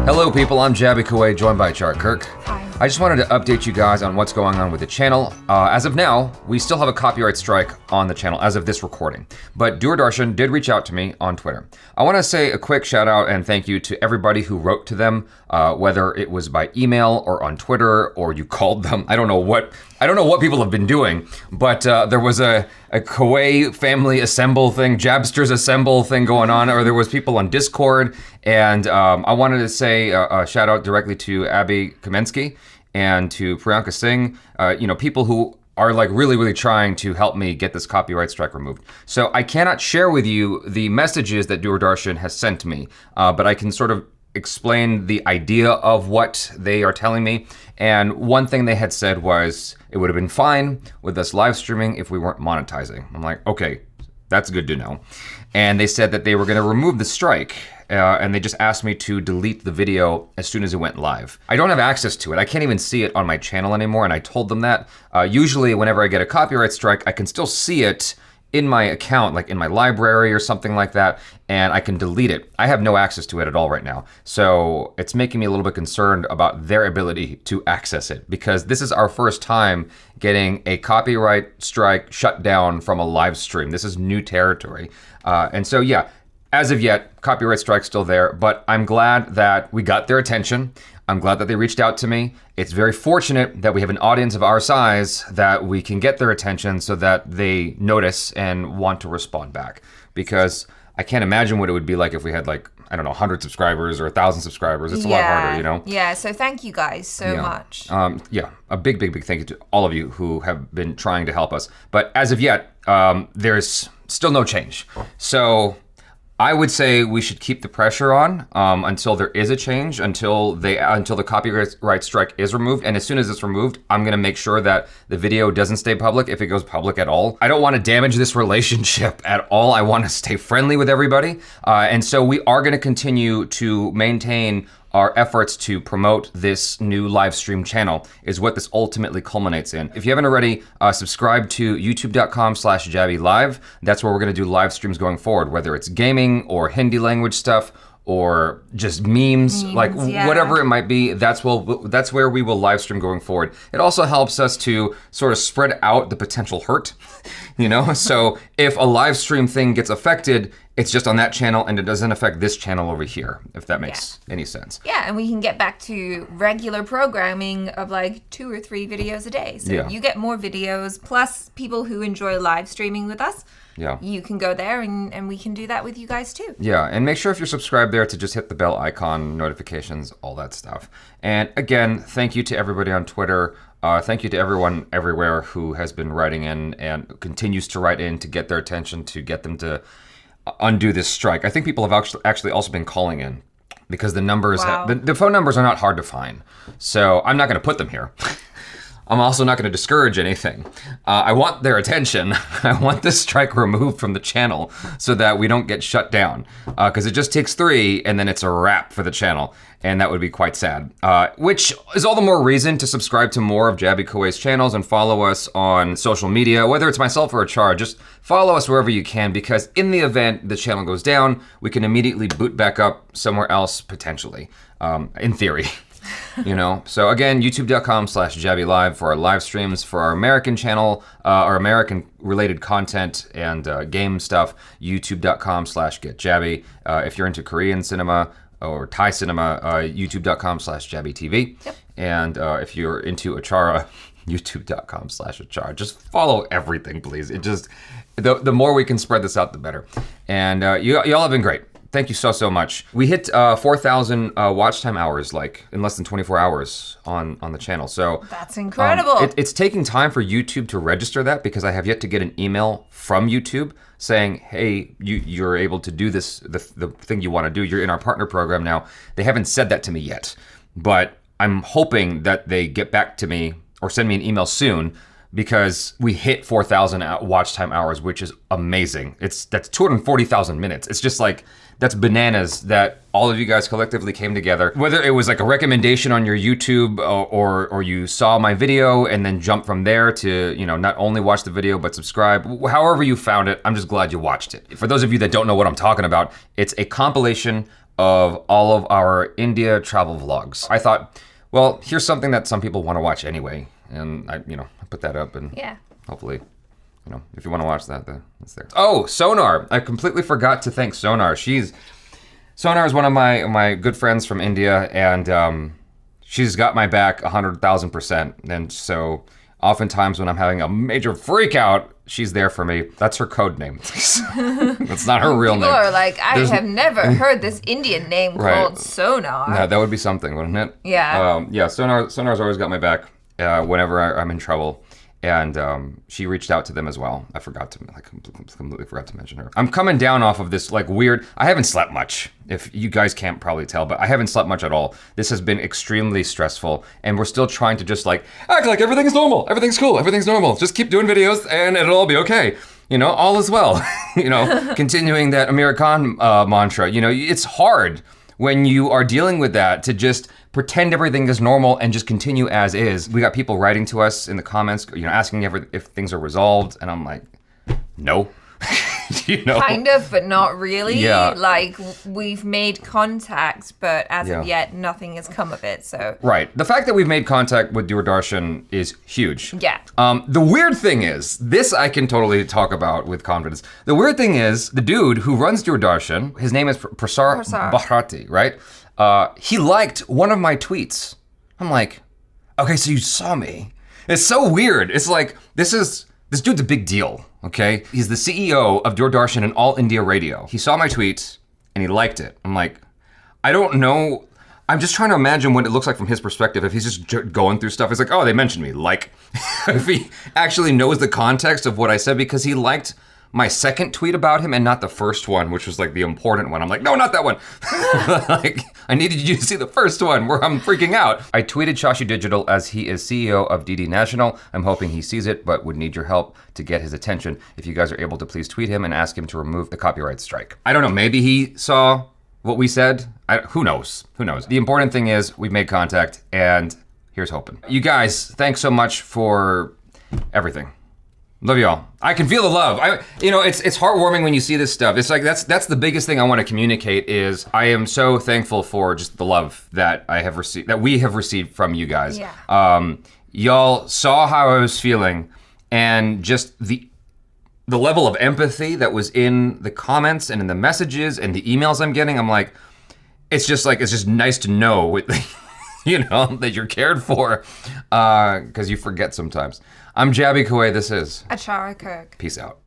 Hello people, I'm Jaby KOAY, joined by KIRK. Hi. I just wanted to update you guys on what's going on with the channel. As of now, we still have a copyright strike on the channel as of this recording, but DoorDarshan did reach out to me on Twitter. I want to say a quick shout out and thank you to everybody who wrote to them, whether it was by email or on Twitter or you called them. I don't know what people have been doing, but there was a KOAY family assemble thing, Jabsters assemble thing going on, or there was people on Discord, and I wanted to say a shout out directly to Abby Kamensky and to Priyanka Singh, people who are like really trying to help me get this copyright strike removed. So I cannot share with you the messages that DoorDarshan has sent me, but I can sort of explain the idea of what they are telling me. And one thing they had said was, it would have been fine with us live streaming if we weren't monetizing. I'm like, okay, that's good to know. And they said that they were gonna remove the strike, and they just asked me to delete the video as soon as it went live. I don't have access to it. I can't even see it on my channel anymore, and I told them that. Usually whenever I get a copyright strike, I can still see it in my account, like in my library or something like that, and I can delete it. I have no access to it at all right now. So it's making me a little bit concerned about their ability to access it, because this is our first time getting a copyright strike shut down from a live stream. This is new territory. And so yeah, as of yet, copyright strike's still there, but I'm glad that we got their attention. I'm glad that they reached out to me. It's very fortunate that we have an audience of our size that we can get their attention so that they notice and want to respond back. Because I can't imagine what it would be like if we had 100 subscribers or 1,000 subscribers. It's a lot harder, Yeah, so thank you guys so much. A big thank you to all of you who have been trying to help us. But as of yet, there's still no change. So I would say we should keep the pressure on until there is a change, until the copyright strike is removed. And as soon as it's removed, I'm gonna make sure that the video doesn't stay public if it goes public at all. I don't wanna damage this relationship at all. I wanna stay friendly with everybody. And so we are gonna continue to maintain our efforts to promote this new live stream channel is what this ultimately culminates in. If you haven't already, subscribe to youtube.com/JabyLive. That's where we're gonna do live streams going forward, whether it's gaming or Hindi language stuff or just memes, whatever it might be, that's where we will live stream going forward. It also helps us to sort of spread out the potential hurt, So if a live stream thing gets affected, it's just on that channel and it doesn't affect this channel over here, if that makes any sense. Yeah, and we can get back to regular programming of 2 or 3 videos a day. So you get more videos, plus people who enjoy live streaming with us. Yeah. You can go there and we can do that with you guys too. Yeah, and make sure if you're subscribed there to just hit the bell icon, notifications, all that stuff. And again, thank you to everybody on Twitter. Thank you to everyone everywhere who has been writing in and continues to write in to get their attention, to get them to undo this strike. I think people have actually also been calling in because the numbers, the phone numbers are not hard to find. So I'm not gonna put them here. I'm also not going to discourage anything. I want their attention. I want this strike removed from the channel so that we don't get shut down. Because it just takes 3 and then it's a wrap for the channel. And that would be quite sad. Which is all the more reason to subscribe to more of Jaby KOAY's channels and follow us on social media, whether it's myself or ACHARA. Just follow us wherever you can, because in the event the channel goes down, we can immediately boot back up somewhere else, potentially, in theory. So again, youtube.com/JabyLive for our live streams, for our American channel, our American related content and game stuff, youtube.com/GetJaby. If you're into Korean cinema or Thai cinema, youtube.com/JabyTV. Yep. And if you're into ACHARA, youtube.com/ACHARA. Just follow everything, please. It just, the more we can spread this out, the better. And y'all have been great. Thank you so much. We hit 4,000 watch time hours in less than 24 hours on the channel. So that's incredible. It's taking time for YouTube to register that, because I have yet to get an email from YouTube saying, hey, you're able to do this, the thing you want to do. You're in our partner program now. They haven't said that to me yet, but I'm hoping that they get back to me or send me an email soon, because we hit 4,000 watch time hours, which is amazing. That's 240,000 minutes. It's just that's bananas that all of you guys collectively came together. Whether it was a recommendation on your YouTube or you saw my video and then jumped from there to, not only watch the video, but subscribe. However you found it, I'm just glad you watched it. For those of you that don't know what I'm talking about, it's a compilation of all of our India travel vlogs. I thought, well, here's something that some people want to watch anyway. And I put that up and hopefully, if you want to watch that, it's there. Oh, Sonar. I completely forgot to thank Sonar. Sonar is one of my good friends from India, and she's got my back 100,000%. And so oftentimes when I'm having a major freak out, she's there for me. That's her code name. That's not her real name. People are like, I have never heard this Indian name called Sonar. Yeah, that would be something, wouldn't it? Yeah. Sonar's always got my back whenever I'm in trouble. And she reached out to them as well. I completely forgot to mention her. I'm coming down off of this weird, I haven't slept much, if you guys can't probably tell, but I haven't slept much at all. This has been extremely stressful, and we're still trying to just act like everything's normal, everything's cool, everything's normal. Just keep doing videos and it'll all be okay. All is well. Continuing that Amir Khan mantra. It's hard when you are dealing with that to just pretend everything is normal and just continue as is. We got people writing to us in the comments, asking if things are resolved, and I'm like, no. Kind of, but not really. Yeah. We've made contact, but as of yet, nothing has come of it, so. Right. The fact that we've made contact with DoorDarshan is huge. Yeah. The weird thing is, this I can totally talk about with confidence. The weird thing is, the dude who runs DoorDarshan, his name is Prasar Bharati, right? He liked one of my tweets. I'm like, okay, so you saw me. It's so weird. It's like, this dude's a big deal, okay? He's the CEO of DoorDarshan and All India Radio. He saw my tweet and he liked it. I'm like, I don't know. I'm just trying to imagine what it looks like from his perspective. If he's just going through stuff, it's like, oh, they mentioned me. If he actually knows the context of what I said, because he liked my second tweet about him and not the first one, which was the important one. I'm like, no, not that one. I needed you to see the first one where I'm freaking out. I tweeted Shashi Digital as he is CEO of DD National. I'm hoping he sees it, but would need your help to get his attention. If you guys are able to please tweet him and ask him to remove the copyright strike. I don't know, maybe he saw what we said. Who knows? The important thing is we've made contact, and here's hoping. You guys, thanks so much for everything. Love y'all. I can feel the love. It's heartwarming when you see this stuff. It's like that's the biggest thing I want to communicate is I am so thankful for just the love that we have received from you guys. Yeah. Y'all saw how I was feeling, and just the level of empathy that was in the comments and in the messages and the emails I'm getting. I'm like, it's just nice to know that you're cared for, because you forget sometimes. I'm Jaby KOAY, this is ACHARA KIRK. Peace out.